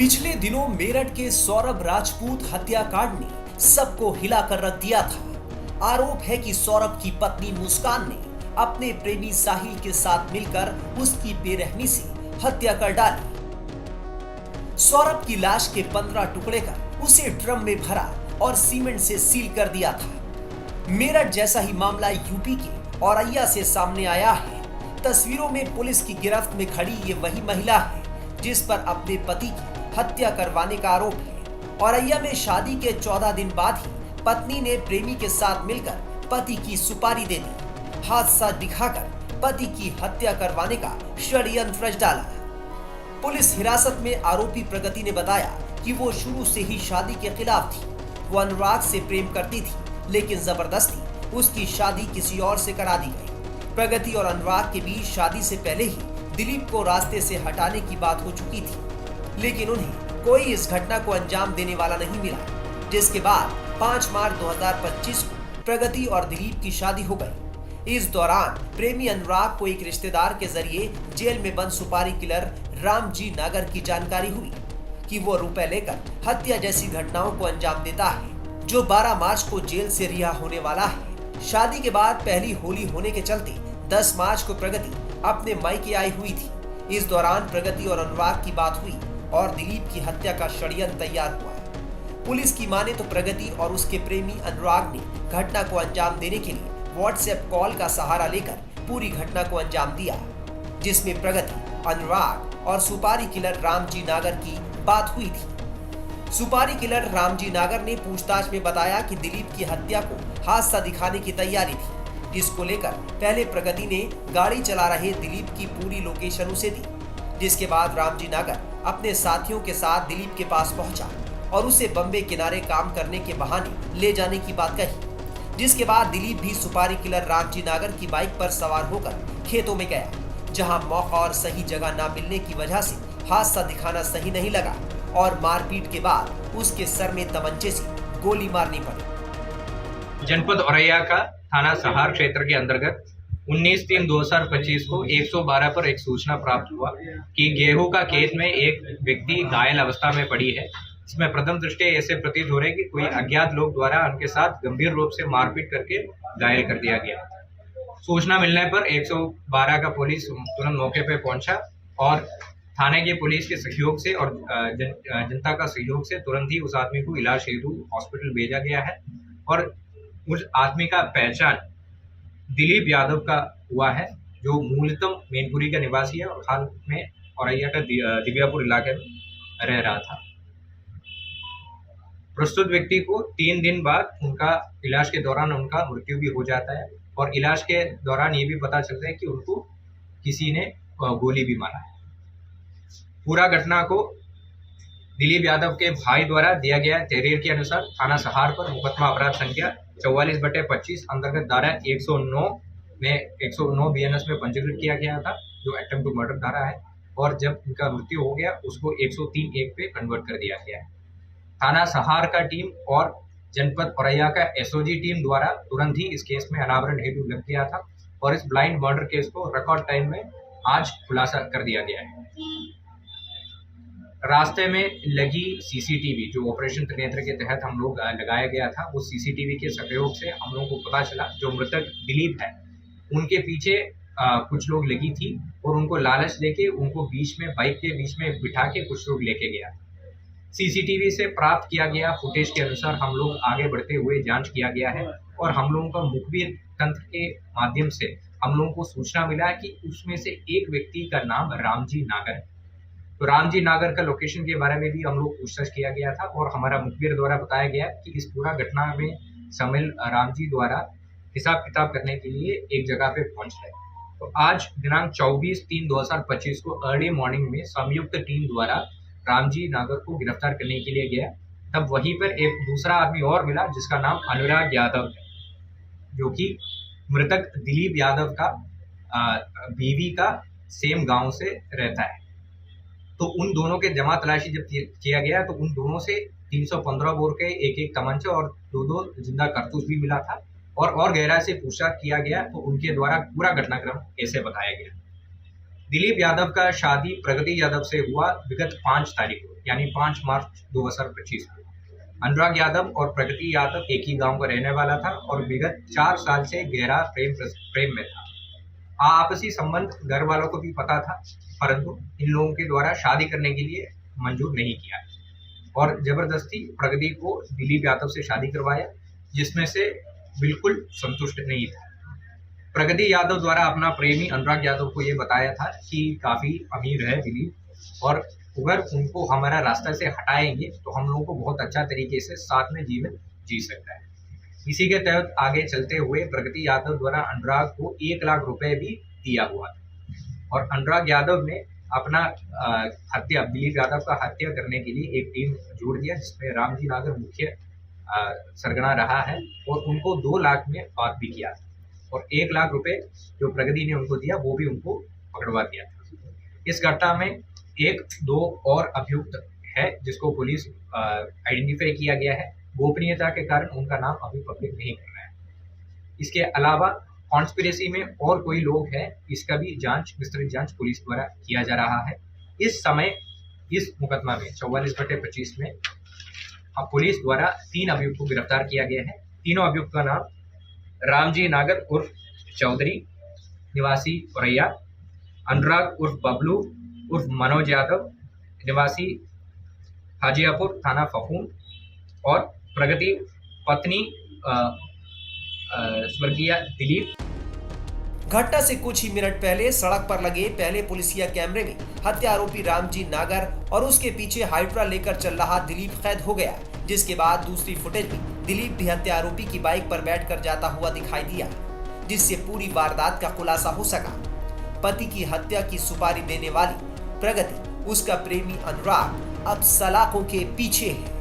पिछले दिनों मेरठ के सौरभ राजपूत हत्याकांड ने सबको हिलाकर रख दिया था। आरोप है कि सौरभ की पत्नी मुस्कान ने अपने प्रेमी साहिल के साथ मिलकर उसकी बेरहमी से हत्या कर डाली। सौरभ की लाश के 15 टुकड़े कर उसे ड्रम में भरा और सीमेंट से सील कर दिया था। मेरठ जैसा ही मामला यूपी के औरैया से सामने आया है। तस्वीरों में पुलिस की गिरफ्त में खड़ी ये वही महिला है जिस पर अपने पति की हत्या करवाने का आरोप है। औरैया में शादी के 14 दिन बाद ही पत्नी ने प्रेमी के साथ मिलकर पति की सुपारी दे दी। हादसा दिखाकर पति की हत्या करवाने का षड्यंत्र रच डाला। पुलिस हिरासत में आरोपी प्रगति ने बताया कि वो शुरू से ही शादी के खिलाफ थी। वो अनुराग से प्रेम करती थी, लेकिन जबरदस्ती उसकी शादी किसी और से करा दी गई। प्रगति और अनुराग के बीच शादी से पहले ही दिलीप को रास्ते से हटाने की बात हो चुकी थी, लेकिन उन्हें कोई इस घटना को अंजाम देने वाला नहीं मिला, जिसके बाद 5 मार्च 2025 को प्रगति और दिलीप की शादी हो गई। इस दौरान प्रेमी अनुराग को एक रिश्तेदार के जरिए जेल में बंद सुपारी किलर रामजी नागर की जानकारी हुई कि वो रुपए लेकर हत्या जैसी घटनाओं को अंजाम देता है, जो 12 मार्च को जेल से रिहा होने वाला है। शादी के बाद पहली होली होने के चलते 10 मार्च को प्रगति अपने मायके आई हुई थी। इस दौरान प्रगति और अनुराग की बात हुई और दिलीप की हत्या का षड्यंत्र तैयार हुआ। पुलिस की माने तो प्रगति और उसके प्रेमी अनुराग ने घटना को अंजाम देने के लिए व्हाट्सएप कॉल का सहारा लेकर पूरी घटना को अंजाम दिया, जिसमें प्रगति, अनुराग और सुपारी किलर रामजी नागर की बात हुई थी। सुपारी किलर रामजी नागर ने पूछताछ में बताया कि दिलीप की हत्या को हादसा दिखाने की तैयारी थी, जिसको लेकर पहले प्रगति ने गाड़ी चला रहे दिलीप की पूरी लोकेशन उसे दी। जिसके बाद रामजी नागर अपने साथियों के साथ दिलीप के पास पहुंचा और उसे बम्बे किनारे काम करने के बहाने ले जाने की बात कही। जिसके बाद दिलीप भी सुपारी किलर रामजी नागर की बाइक पर सवार होकर खेतों में गया, जहां मौका और सही जगह न मिलने की वजह से हादसा दिखाना सही नहीं लगा और मारपीट के बाद उसके सर में तमंचे से गोली मारनी पड़ी। जनपद औरैया का थाना सहार क्षेत्र के अंतर्गत 19/3/2025 को 112 पर एक सूचना प्राप्त हुआ कि गेहूं का खेत में एक व्यक्ति घायल अवस्था में पड़ी है। इसमें प्रथम दृष्टया ऐसे प्रतीत हो रहे कि कोई अज्ञात लोग द्वारा उनके साथ गंभीर रूप से मारपीट करके घायल कर दिया गया। सूचना मिलने पर 112 का पुलिस तुरंत मौके पर पहुंचा और थाने के पुलिस के सहयोग से और जनता का सहयोग से तुरंत ही उस आदमी को इलाज हेतु हॉस्पिटल भेजा गया है और उस आदमी का पहचान दिलीप यादव का हुआ है, जो मूलतः मैनपुरी का निवासी है और हाल में औरैया का दिव्यापुर इलाके में रह रहा था। प्रस्तुत व्यक्ति को 3 दिन बाद उनका इलाज के दौरान उनका मृत्यु भी हो जाता है और इलाज के दौरान ये भी पता चलता है कि उनको किसी ने गोली भी मारा है। पूरा घटना को दिलीप यादव के भाई द्वारा दिया गया तहरीर के अनुसार थाना सहार पर मुकदमा अपराध संख्या 44/25 अंतर्गत धारा 109 में 109 बीएनएस में पंजीकृत किया गया था, जो अटेम्प्ट टू मर्डर धारा है, और जब उनका मृत्यु हो गया उसको 103(1) पे कन्वर्ट कर दिया गया है। थाना सहार का टीम और जनपद औरैया का एसओजी टीम द्वारा तुरंत ही इस केस में अनावरण हेतु लग गया था और इस ब्लाइंड मर्डर केस को रिकॉर्ड टाइम में आज खुलासा कर दिया गया है। रास्ते में लगी सीसीटीवी जो ऑपरेशन त्रिनेत्र के तहत हम लोग लगाया गया था, उस सीसीटीवी के सहयोग से हम लोगों को पता चला जो मृतक दिलीप है उनके पीछे कुछ लोग लगी थी और उनको लालच देके उनको बीच में बाइक के बीच में बिठा के कुछ लोग लेके गया। सीसीटीवी से प्राप्त किया गया फुटेज के अनुसार हम लोग आगे बढ़ते हुए जांच किया गया है और हम लोगों का मुखबिर तंत्र के माध्यम से हम लोगों को सूचना मिला कि उसमें से एक व्यक्ति का नाम रामजी नागर है। तो रामजी नागर का लोकेशन के बारे में भी हम लोग पूछताछ किया गया था और हमारा मुखबिर द्वारा बताया गया कि इस पूरा घटना में शामिल रामजी द्वारा हिसाब किताब करने के लिए एक जगह पे पहुंच गए। तो आज दिनांक 24/3/2025 को अर्ली मॉर्निंग में संयुक्त टीम द्वारा रामजी नागर को गिरफ्तार करने के लिए गया। तब वहीं पर एक दूसरा आदमी और मिला जिसका नाम अनुराग यादव है, जो कि मृतक दिलीप यादव का बीवी का सेम गांव से रहता है। तो उन दोनों के जमा तलाशी जब किया गया तो उन दोनों से 315 बोर के एक तमंचा और 2 जिंदा कारतूस भी मिला था और गहराई से पूछताछ किया गया तो उनके द्वारा पूरा घटनाक्रम ऐसे बताया गया। दिलीप यादव का शादी प्रगति यादव से हुआ विगत 5 तारीख को, यानी 5 मार्च 2025 को। अनुराग यादव और प्रगति यादव एक ही गांव का रहने वाला था और विगत 4 साल से गहरा प्रेम में था। आपसी संबंध घर वालों को भी पता था, परंतु इन लोगों के द्वारा शादी करने के लिए मंजूर नहीं किया और जबरदस्ती प्रगति को दिलीप यादव से शादी करवाया, जिसमें से बिल्कुल संतुष्ट नहीं था। प्रगति यादव द्वारा अपना प्रेमी अनुराग यादव को ये बताया था कि काफी अमीर है दिलीप और अगर उनको हमारा रास्ता से हटाएंगे तो हम लोगों को बहुत अच्छा तरीके से साथ में जीवन जी सकता है। इसी के तहत आगे चलते हुए प्रगति यादव द्वारा अनुराग को 1 लाख रुपए भी दिया हुआ था और अनुराग यादव ने अपना दिलीप यादव का हत्या करने के लिए एक टीम जोड़ दिया, जिसमें रामजी नागर मुख्य सरगना रहा है और उनको 2 लाख में बात भी किया और 1 लाख रुपए जो प्रगति ने उनको दिया वो भी उनको पकड़वा दिया था। इस घटना में 1-2 और अभियुक्त है जिसको पुलिस आइडेंटिफाई किया गया है। गोपनीयता के कारण उनका नाम अभी पब्लिक नहीं कर रहा है। इसके अलावा कॉन्स्पिरेसी में और कोई लोग हैं, इसका भी विस्तृत जांच पुलिस द्वारा किया जा रहा है। इस समय इस मुकदमा में 44/25 में पुलिस द्वारा 3 अभियुक्त को गिरफ्तार किया गया है। तीनों अभियुक्त का नाम रामजी नागर उर्फ चौधरी निवासी औरैया, अनुराग उर्फ बबलू उर्फ मनोज यादव निवासी हाजियापुर थाना फफून और प्रगति पत्नी स्वर्गीय दिलीप। घटना से कुछ ही मिनट पहले सड़क पर लगे पहले पुलिसिया कैमरे में हत्या आरोपी रामजी नागर और उसके पीछे हाइड्रा लेकर चल रहा दिलीप कैद हो गया, जिसके बाद दूसरी फुटेज में दिलीप भी हत्या आरोपी की बाइक पर बैठकर जाता हुआ दिखाई दिया, जिससे पूरी वारदात का खुलासा हो सका। पति की हत्या की सुपारी देने वाली प्रगति, उसका प्रेमी अनुराग अब सलाखों के पीछे है।